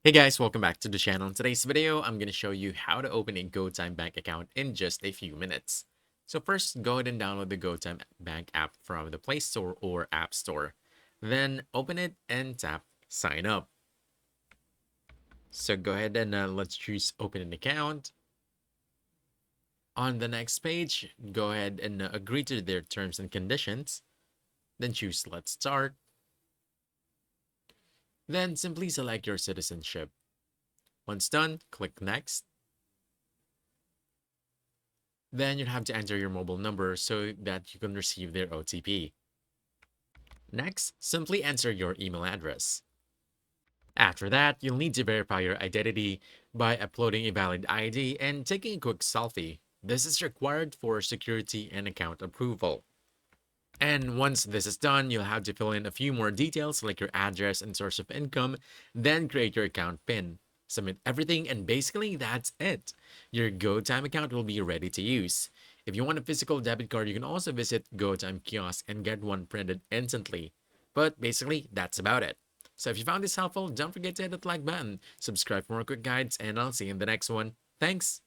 Hey guys, welcome back to the channel. In today's video, I'm going to show you how to open a GoTyme Bank account in just a few minutes. So first, go ahead and download the GoTyme Bank app from the Play Store or App Store. Then open it and tap Sign Up. So go ahead and let's choose Open an Account. On the next page, go ahead and agree to their terms and conditions. Then choose Let's Start. Then simply select your citizenship. Once done, click Next. Then you'll have to enter your mobile number so that you can receive their OTP. Next, simply enter your email address. After that, you'll need to verify your identity by uploading a valid ID and taking a quick selfie. This is required for security and account approval. And once this is done, you'll have to fill in a few more details like your address and source of income, then create your account PIN. Submit everything, and basically that's it. Your GoTyme account will be ready to use. If you want a physical debit card, you can also visit GoTyme kiosk and get one printed instantly. But basically, that's about it. So if you found this helpful, don't forget to hit that like button, subscribe for more quick guides, and I'll see you in the next one. Thanks!